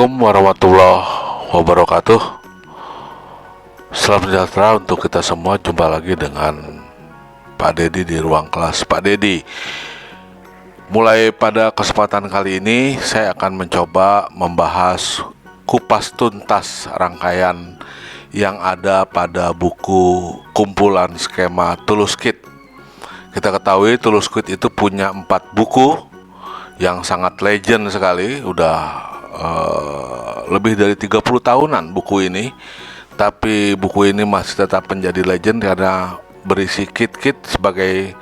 Assalamualaikum warahmatullahi wabarakatuh. Salam sejahtera untuk kita semua. Jumpa lagi dengan Pak Dedi di ruang kelas Pak Dedi. Mulai pada kesempatan kali ini saya akan mencoba membahas kupas tuntas rangkaian yang ada pada buku kumpulan skema Tulus Kit. Kita ketahui Tulus Kit itu punya 4 buku yang sangat legend sekali. Udah lebih dari 30 tahunan buku ini, tapi buku ini masih tetap menjadi legend karena berisi kit-kit sebagai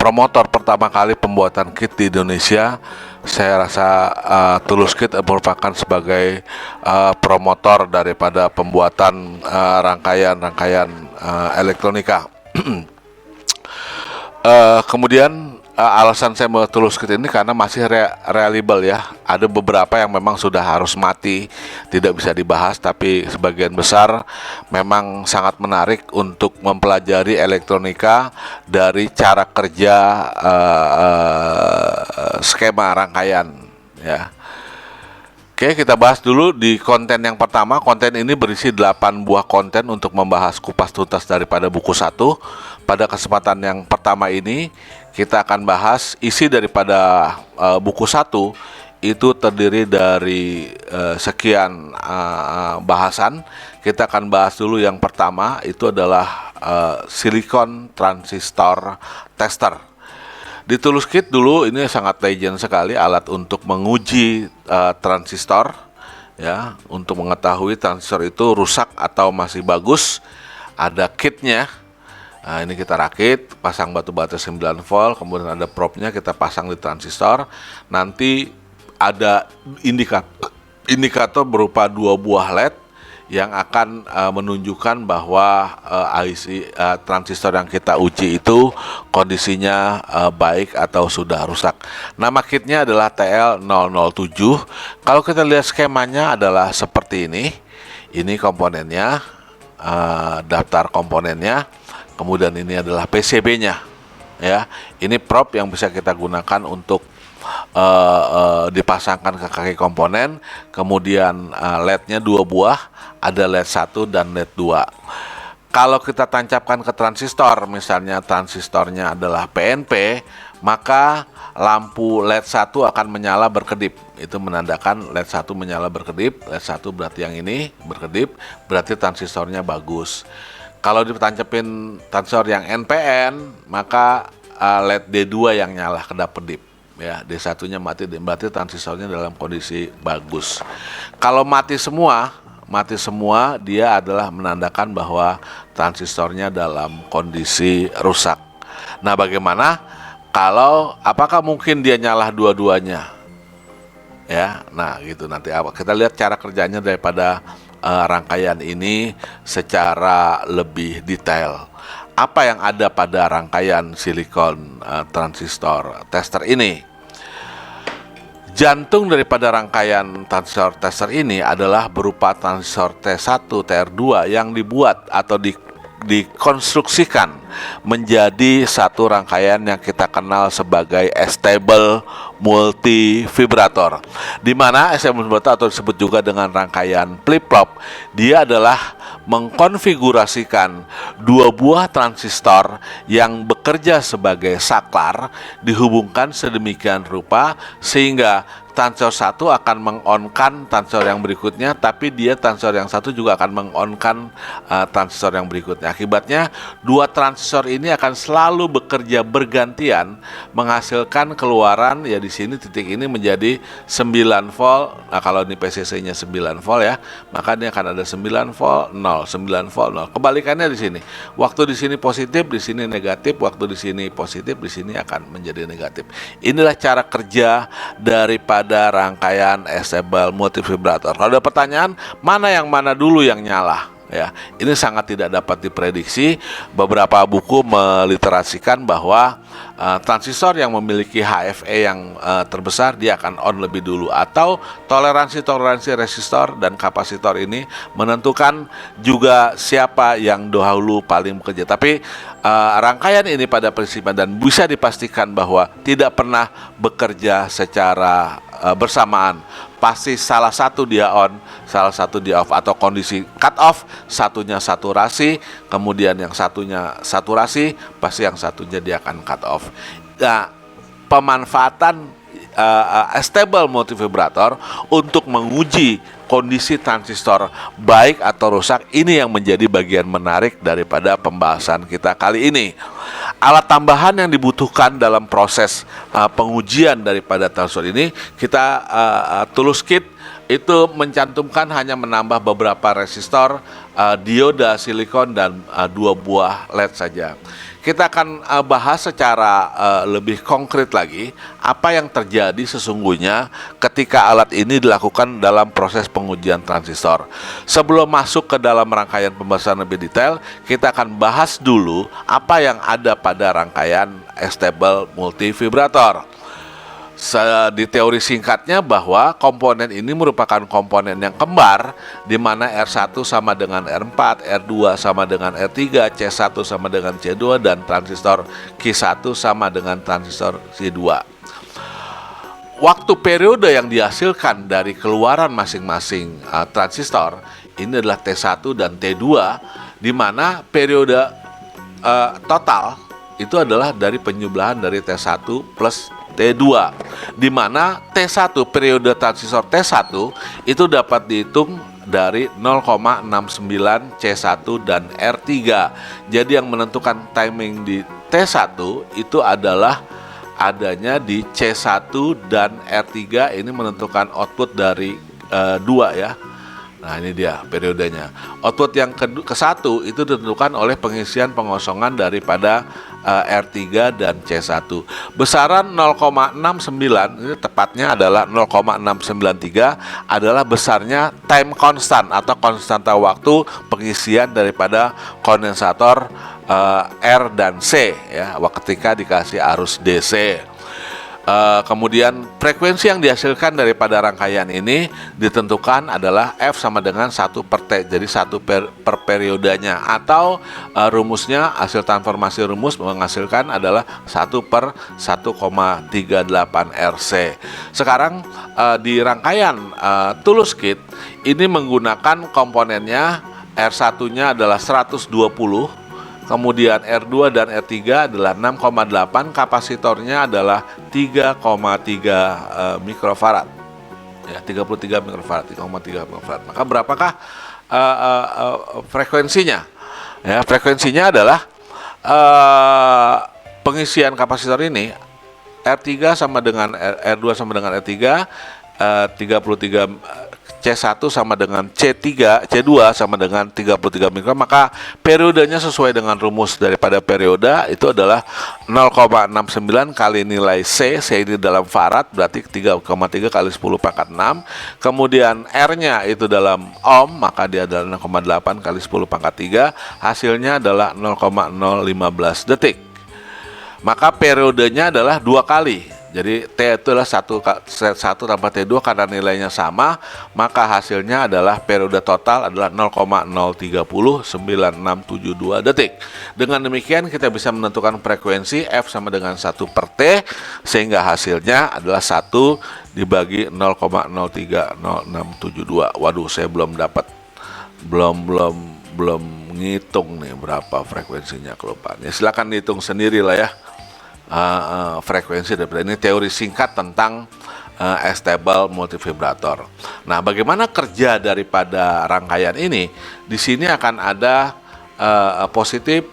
promotor pertama kali pembuatan kit di Indonesia. Saya rasa Tulus Kit merupakan sebagai promotor daripada pembuatan rangkaian elektronika. Kemudian alasan saya mau Tulus Kit ini karena masih reliable ya. Ada beberapa yang memang sudah harus mati, tidak bisa dibahas, tapi sebagian besar memang sangat menarik untuk mempelajari elektronika dari cara kerja skema rangkaian ya. Oke, kita bahas dulu di konten yang pertama. Konten ini berisi 8 buah konten untuk membahas kupas tuntas daripada buku 1. Pada kesempatan yang pertama ini kita akan bahas isi daripada buku 1 itu terdiri dari sekian bahasan. Kita akan bahas dulu yang pertama, itu adalah silicon transistor tester. Di Tulus Kit dulu ini sangat legend sekali alat untuk menguji transistor ya, untuk mengetahui transistor itu rusak atau masih bagus. Ada kitnya. Nah, ini kita rakit, pasang batu bata 9 volt, kemudian ada probe-nya kita pasang di transistor. Nanti ada indikator berupa 2 buah LED yang akan menunjukkan bahwa IC transistor yang kita uji itu kondisinya baik atau sudah rusak. Nama kitnya adalah TL007. Kalau kita lihat skemanya adalah seperti ini. Ini komponennya, daftar komponennya. Kemudian ini adalah PCB-nya, ya. Ini probe yang bisa kita gunakan untuk dipasangkan ke kaki komponen. Kemudian LED-nya 2 buah, ada LED 1 dan LED 2. Kalau kita tancapkan ke transistor, misalnya transistornya adalah PNP, maka lampu LED 1 akan menyala berkedip. Itu menandakan LED 1 menyala berkedip. LED 1 berarti yang ini berkedip, berarti transistornya bagus. Kalau ditancapin transistor yang NPN, maka LED D2 yang nyala kedap-kedip. Ya, D1-nya mati, berarti transistornya dalam kondisi bagus. Kalau mati semua dia adalah menandakan bahwa transistornya dalam kondisi rusak. Nah, bagaimana kalau apakah mungkin dia nyala dua-duanya? Ya, nah gitu nanti apa? Kita lihat cara kerjanya daripada rangkaian ini secara lebih detail. Apa yang ada pada rangkaian silikon transistor tester ini? Jantung daripada rangkaian transistor tester ini adalah berupa transistor T1, TR2 yang dibuat atau dikonstruksikan menjadi satu rangkaian yang kita kenal sebagai stable multivibrator, di mana stable multivibrator atau disebut juga dengan rangkaian flip-flop, dia adalah mengkonfigurasikan 2 buah transistor yang bekerja sebagai saklar dihubungkan sedemikian rupa sehingga transistor 1 akan meng-on-kan transistor yang berikutnya, tapi dia transistor yang satu juga akan meng-on-kan transistor yang berikutnya. Akibatnya 2 transistor ini akan selalu bekerja bergantian menghasilkan keluaran, ya di sini titik ini menjadi 9 volt. Nah, kalau ini PCC-nya 9 volt ya, maka ini akan ada 9 volt 0, 9 volt 0. Kebalikannya di sini. Waktu di sini positif, di sini negatif, waktu di sini positif, di sini akan menjadi negatif. Inilah cara kerja daripada rangkaian stable multivibrator. Kalau ada pertanyaan, mana dulu yang nyala? Ya, ini sangat tidak dapat diprediksi. Beberapa buku meliterasikan bahwa transistor yang memiliki HFE yang terbesar dia akan on lebih dulu, atau toleransi resistor dan kapasitor ini menentukan juga siapa yang dahulu paling bekerja. Tapi rangkaian ini pada prinsipnya dan bisa dipastikan bahwa tidak pernah bekerja secara bersamaan. pasti salah satu dia on, salah satu dia off, atau kondisi cut off, satunya saturasi, kemudian yang satunya saturasi, pasti yang satunya dia akan cut off. Nah, pemanfaatan stable multivibrator untuk menguji kondisi transistor baik atau rusak, ini yang menjadi bagian menarik daripada pembahasan kita kali ini. Alat tambahan yang dibutuhkan dalam proses pengujian daripada transistor ini, kita Tulus Kit itu mencantumkan hanya menambah beberapa resistor, dioda silikon, dan 2 buah LED saja. Kita akan bahas secara lebih konkret lagi apa yang terjadi sesungguhnya ketika alat ini dilakukan dalam proses pengujian transistor. Sebelum masuk ke dalam rangkaian pembahasan lebih detail, kita akan bahas dulu apa yang ada pada rangkaian stable multivibrator. Di teori singkatnya bahwa komponen ini merupakan komponen yang kembar, di mana R1 sama dengan R4, R2 sama dengan R3, C1 sama dengan C2, dan transistor Q1 sama dengan transistor C2. Waktu periode yang dihasilkan dari keluaran masing-masing transistor ini adalah T1 dan T2, di mana periode total itu adalah dari penyebelahan dari T1 plus T2, di mana T1 periode transistor T1 itu dapat dihitung dari 0,69 C1 dan R3. Jadi yang menentukan timing di T1 itu adalah adanya di C1 dan R3, ini menentukan output dari 2 ya. Nah, ini dia periodenya. Output yang ke-1 itu ditentukan oleh pengisian pengosongan daripada R3 dan C1. Besaran 0,69, ini tepatnya adalah 0,693, adalah besarnya time constant atau konstanta waktu pengisian daripada kondensator R dan C ya, ketika dikasih arus DC. Kemudian frekuensi yang dihasilkan daripada rangkaian ini ditentukan adalah F sama dengan 1 per T, jadi 1 per periodenya, atau rumusnya, hasil transformasi rumus menghasilkan adalah 1 per 1,38 RC. Sekarang di rangkaian Tulus Kit ini menggunakan komponennya, R1-nya adalah 120, kemudian R2 dan R3 adalah 6,8, kapasitornya adalah 3,3 mikrofarad. Ya, 33 mikrofarad, 3,3 mikrofarad. Maka berapakah frekuensinya? Ya, frekuensinya adalah pengisian kapasitor ini R3 sama dengan R2 sama dengan R3, 33 C1 sama dengan C3, C2 sama dengan 33 mikron, maka periodenya sesuai dengan rumus daripada periode itu adalah 0,69 kali nilai C ini dalam farad, berarti 3,3 kali 10 pangkat 6. Kemudian R-nya itu dalam ohm, maka dia adalah 0,8 kali 10 pangkat 3, hasilnya adalah 0,015 detik. Maka periodenya adalah 2 kali. Jadi T itu adalah 1 tambah T2 karena nilainya sama, maka hasilnya adalah periode total adalah 0,0309672 detik. Dengan demikian kita bisa menentukan frekuensi F sama dengan 1 per T, sehingga hasilnya adalah 1 dibagi 0,030672. Waduh, saya belum dapat, belum ngitung nih berapa frekuensinya, kelupaan. Ya, silakan dihitung sendiri lah ya. Frekuensi daripada ini teori singkat tentang stable multivibrator. Nah, bagaimana kerja daripada rangkaian ini? Di sini akan ada positif,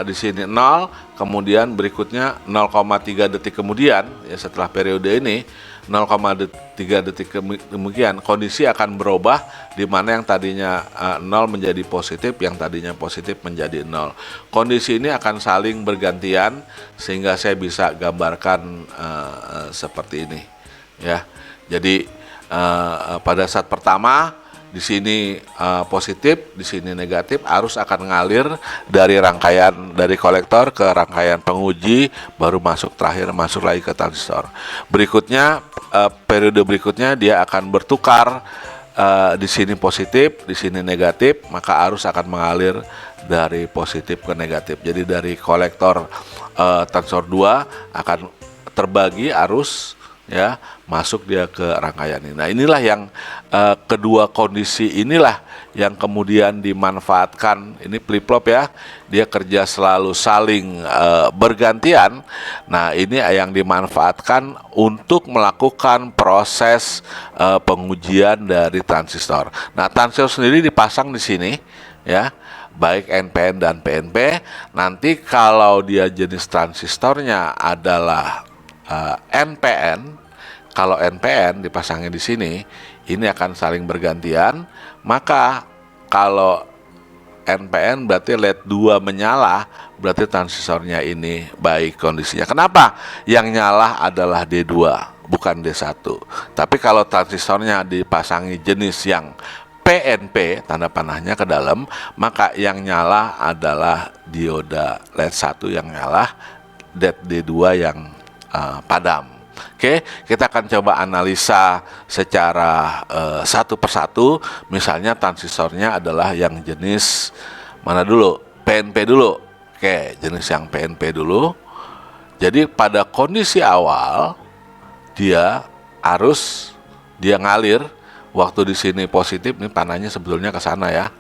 di sini 0, kemudian berikutnya 0,3 detik kemudian ya, setelah periode ini 0,3 detik kemudian kondisi akan berubah, di mana yang tadinya 0 menjadi positif, yang tadinya positif menjadi 0. Kondisi ini akan saling bergantian sehingga saya bisa gambarkan seperti ini ya. Jadi pada saat pertama di sini positif, di sini negatif, arus akan ngalir dari rangkaian dari kolektor ke rangkaian penguji, baru masuk terakhir masuk lagi ke transistor. Berikutnya periode berikutnya dia akan bertukar, di sini positif, di sini negatif, maka arus akan mengalir dari positif ke negatif. Jadi dari kolektor transistor 2 akan terbagi arus ya, masuk dia ke rangkaian ini. Nah, inilah yang kedua kondisi inilah yang kemudian dimanfaatkan. Ini flip-flop ya, dia kerja selalu saling bergantian. Nah, ini yang dimanfaatkan untuk melakukan proses pengujian dari transistor. Nah, transistor sendiri dipasang di sini ya, baik NPN dan PNP. Nanti kalau dia jenis transistornya adalah NPN, kalau NPN dipasangnya di sini, ini akan saling bergantian. Maka kalau NPN berarti LED 2 menyala, berarti transistornya ini baik kondisinya. Kenapa? Yang nyala adalah D2, bukan D1. Tapi kalau transistornya dipasangi jenis yang PNP, tanda panahnya ke dalam, maka yang nyala adalah dioda LED 1 yang nyala, LED D2 yang padam. Oke, kita akan coba analisa secara satu persatu. Misalnya transistornya adalah yang jenis mana dulu? PNP dulu. Oke, jenis yang PNP dulu. Jadi pada kondisi awal dia ngalir. Waktu di sini positif, nih panahnya sebetulnya ke sana ya.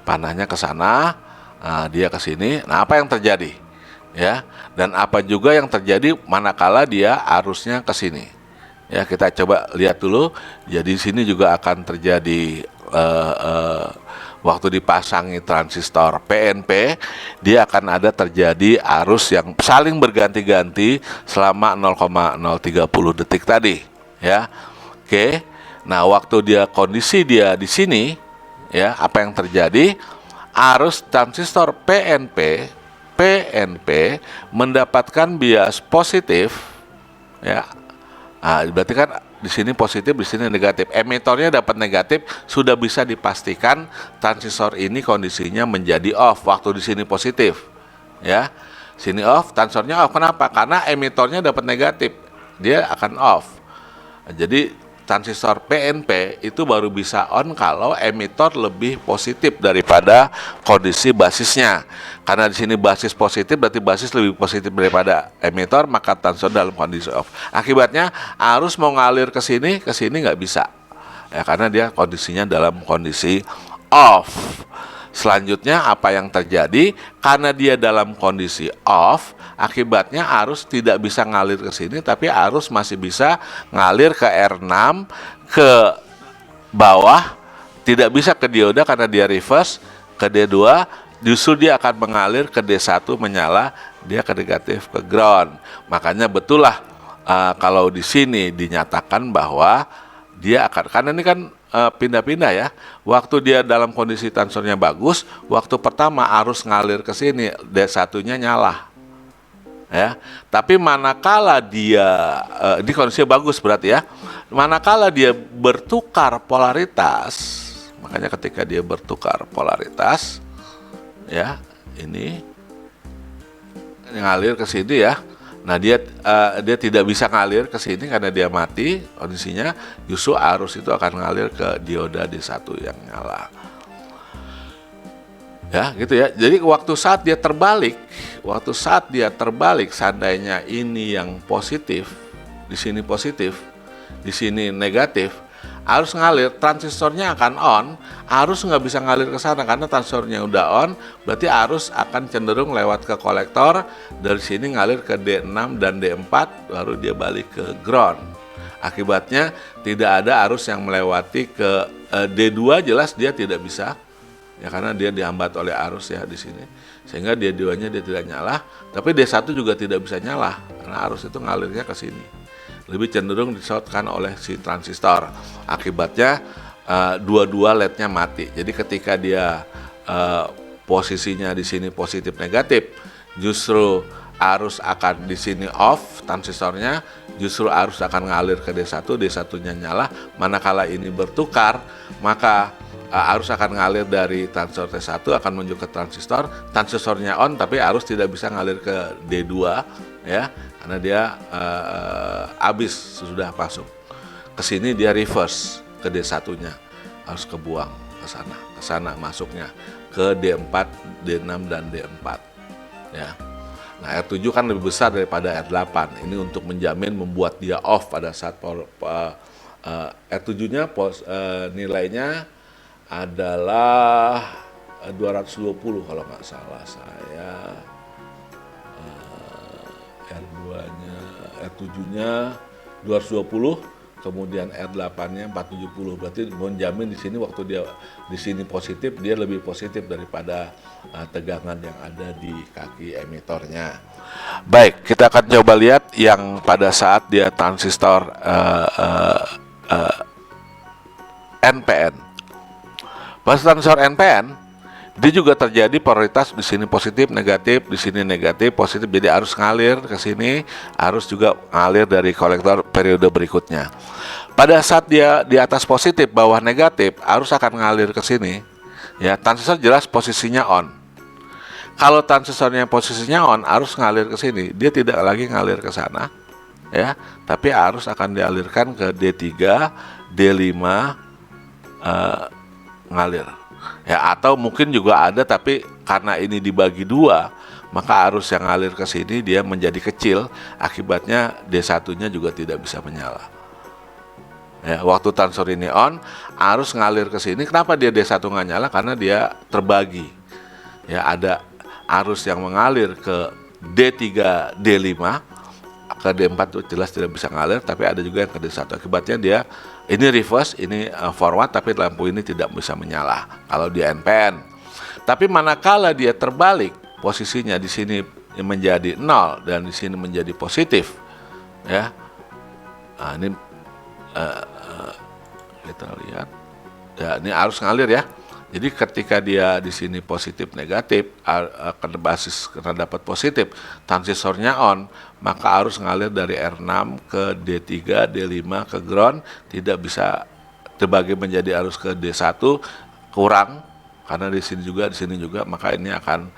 Panahnya ke sana, dia ke sini. Nah, apa yang terjadi? Ya, dan apa juga yang terjadi manakala dia arusnya ke sini. Ya, kita coba lihat dulu. Jadi di sini juga akan terjadi waktu dipasangi transistor PNP, dia akan ada terjadi arus yang saling berganti-ganti selama 0,030 detik tadi, ya. Oke. Nah, waktu dia kondisi dia di sini, ya, apa yang terjadi? Arus transistor PNP mendapatkan bias positif, ya. Nah, berarti kan di sini positif, di sini negatif. Emitornya dapat negatif, sudah bisa dipastikan transistor ini kondisinya menjadi off waktu di sini positif, ya. Sini off, transistornya off. Kenapa? Karena emitornya dapat negatif, dia akan off. Jadi transistor PNP itu baru bisa on kalau emitor lebih positif daripada kondisi basisnya. Karena di sini basis positif, berarti basis lebih positif daripada emitor, maka transistor dalam kondisi off. Akibatnya arus mau ngalir ke sini nggak bisa, ya, karena dia kondisinya dalam kondisi off. Selanjutnya apa yang terjadi? Karena dia dalam kondisi off, akibatnya arus tidak bisa ngalir ke sini, tapi arus masih bisa ngalir ke R6 ke bawah, tidak bisa ke dioda karena dia reverse ke D2, justru dia akan mengalir ke D1 menyala, dia ke negatif ke ground. Makanya betul lah kalau di sini dinyatakan bahwa dia akan, karena ini kan pindah-pindah ya. Waktu dia dalam kondisi transistornya bagus, waktu pertama arus ngalir ke sini, D1-nya nyala. Ya, tapi manakala dia di kondisinya bagus berarti ya, manakala dia bertukar polaritas, makanya ketika dia bertukar polaritas, ya, ini ngalir ke sini ya. Nah, dia tidak bisa ngalir ke sini karena dia mati kondisinya, justru arus itu akan ngalir ke dioda D1 yang nyala. Ya, gitu ya. Jadi waktu saat dia terbalik, seandainya ini yang positif, di sini positif, di sini negatif, arus ngalir, transistornya akan on, arus nggak bisa ngalir ke sana karena transistornya udah on, berarti arus akan cenderung lewat ke kolektor, dari sini ngalir ke D6 dan D4, baru dia balik ke ground. Akibatnya tidak ada arus yang melewati ke D2, jelas dia tidak bisa. Ya, karena dia dihambat oleh arus ya di sini, sehingga D2-nya dia tidak nyala, tapi D1 juga tidak bisa nyala karena arus itu ngalirnya ke sini, lebih cenderung disortkan oleh si transistor. Akibatnya dua-dua LED-nya mati. Jadi ketika dia posisinya di sini positif negatif, justru arus akan di sini off transistornya, justru arus akan ngalir ke D1, D1-nya nyala. Manakala ini bertukar, maka arus akan ngalir dari transistor T1 akan menuju ke transistornya on, tapi arus tidak bisa ngalir ke D2 ya, karena dia habis sudah masuk. Ke sini dia reverse ke D1-nya, harus kebuang ke sana masuknya ke D4, D6 dan D4 ya. Nah, R7 kan lebih besar daripada R8. Ini untuk menjamin membuat dia off pada saat R7-nya nilainya adalah 220 kalau nggak salah saya. R2-nya, R7-nya 220, kemudian R8-nya 470. Berarti menjamin di sini waktu dia di sini positif, dia lebih positif daripada tegangan yang ada di kaki emitornya. Baik, kita akan coba lihat yang pada saat dia transistor NPN. Pada transistor NPN, dia juga terjadi polaritas di sini positif, negatif, di sini negatif, positif. Jadi arus ngalir ke sini, arus juga ngalir dari kolektor periode berikutnya. Pada saat dia di atas positif, bawah negatif, arus akan ngalir ke sini. Ya, transistor jelas posisinya on. Kalau transistornya posisinya on, arus ngalir ke sini, dia tidak lagi ngalir ke sana, ya, tapi arus akan dialirkan ke D3, D5 ngalir. Ya, atau mungkin juga ada, tapi karena ini dibagi dua, maka arus yang ngalir ke sini dia menjadi kecil, akibatnya D1-nya juga tidak bisa menyala. Ya, waktu transistor ini on, arus ngalir ke sini. Kenapa dia D1 nggak nyala? Karena dia terbagi. Ya, ada arus yang mengalir ke D3, D5, ke D4 itu jelas tidak bisa ngalir, tapi ada juga yang ke D1. Akibatnya dia ini reverse, ini forward, tapi lampu ini tidak bisa menyala kalau di NPN. Tapi manakala dia terbalik, posisinya di sini menjadi 0 dan di sini menjadi positif, ya. Nah, ini kita lihat, ya, ini arus ngalir ya. Jadi ketika dia di sini positif negatif, karena basis karena dapat positif, transistornya on, maka arus ngalir dari R6 ke D3, D5 ke ground tidak bisa terbagi menjadi arus ke D1, kurang karena di sini juga, maka ini akan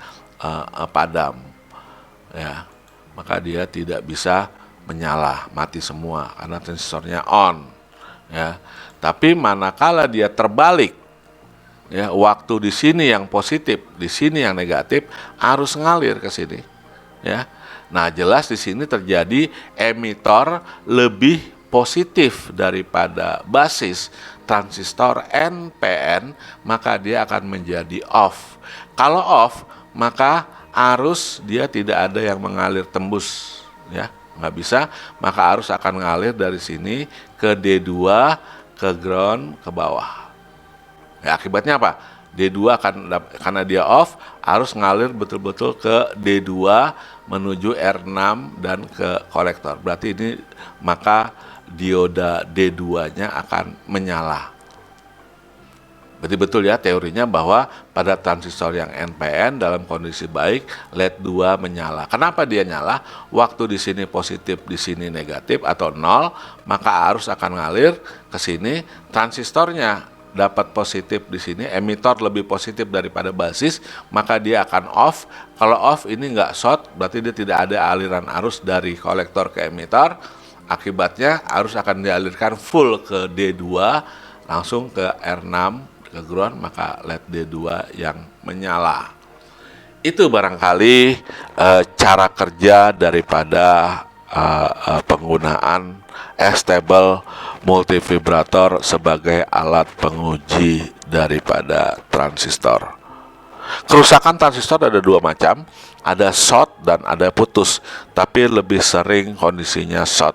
padam, ya, maka dia tidak bisa menyala, mati semua karena transistornya on, ya. Tapi manakala dia terbalik, ya, waktu di sini yang positif, di sini yang negatif, arus ngalir ke sini, ya. Nah, jelas di sini terjadi emitor lebih positif daripada basis transistor NPN, maka dia akan menjadi off. Kalau off, maka arus dia tidak ada yang mengalir tembus, ya, nggak bisa, maka arus akan ngalir dari sini ke D2, ke ground, ke bawah. Ya, akibatnya apa? D2 akan, karena dia off, arus ngalir betul-betul ke D2 menuju R6 dan ke kolektor. Berarti ini maka dioda D2-nya akan menyala. Berarti betul ya teorinya bahwa pada transistor yang NPN dalam kondisi baik, LED 2 menyala. Kenapa dia nyala? Waktu di sini positif, di sini negatif atau 0, maka arus akan ngalir ke sini, transistornya dapat positif di sini, emitor lebih positif daripada basis, maka dia akan off. Kalau off ini nggak short, berarti dia tidak ada aliran arus dari kolektor ke emitor. Akibatnya arus akan dialirkan full ke D2, langsung ke R6, ke ground, maka LED D2 yang menyala. Itu barangkali cara kerja daripada penggunaan stable multivibrator sebagai alat penguji daripada transistor. Kerusakan transistor ada dua macam, ada short dan ada putus, tapi lebih sering kondisinya short.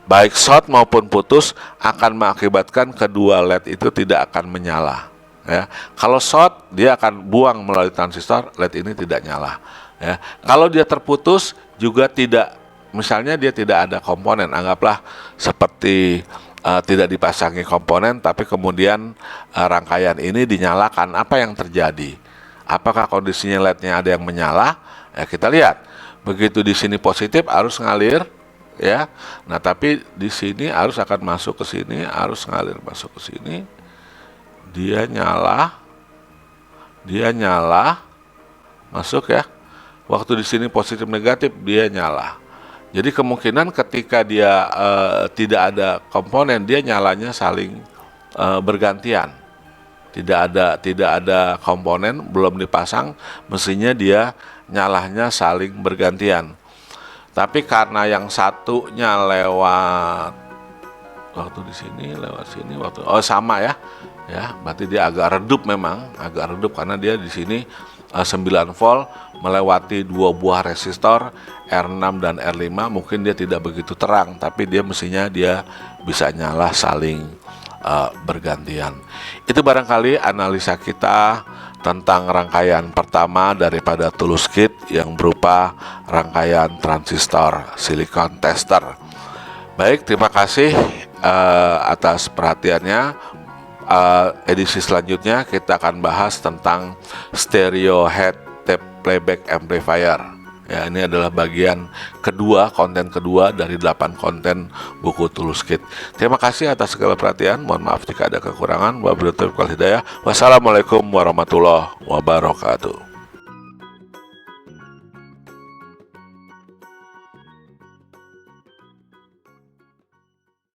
Baik short maupun putus akan mengakibatkan kedua LED itu tidak akan menyala. Ya, kalau short dia akan buang melalui transistor, LED ini tidak nyala. Ya, kalau dia terputus juga tidak, misalnya dia tidak ada komponen, anggaplah seperti tidak dipasangi komponen, tapi kemudian rangkaian ini dinyalakan, apa yang terjadi? Apakah kondisinya LED-nya ada yang menyala? Ya, kita lihat. Begitu di sini positif, arus ngalir, ya. Nah, tapi di sini arus akan masuk ke sini, arus ngalir masuk ke sini. Dia nyala, masuk ya. Waktu di sini positif negatif, dia nyala. Jadi kemungkinan ketika dia tidak ada komponen, dia nyalanya saling bergantian. Tidak ada komponen, belum dipasang, mestinya dia nyalahnya saling bergantian. Tapi karena yang satunya lewat waktu di sini, lewat sini waktu sama ya. Ya, berarti dia agak redup, memang agak redup karena dia di sini 9 volt melewati dua buah resistor R6 dan R5. Mungkin dia tidak begitu terang, tapi dia mestinya dia bisa nyala saling bergantian. Itu barangkali analisa kita tentang rangkaian pertama daripada Tulus Kit yang berupa rangkaian transistor silicon tester. Baik, terima kasih atas perhatiannya. Edisi selanjutnya kita akan bahas tentang stereo head tape playback amplifier. Ya, ini adalah bagian kedua, konten kedua dari 8 konten buku Tulus Kit. Terima kasih atas segala perhatian. Mohon maaf jika ada kekurangan. Wabillahi taufiq wal hidayah. Wassalamualaikum warahmatullahi wabarakatuh.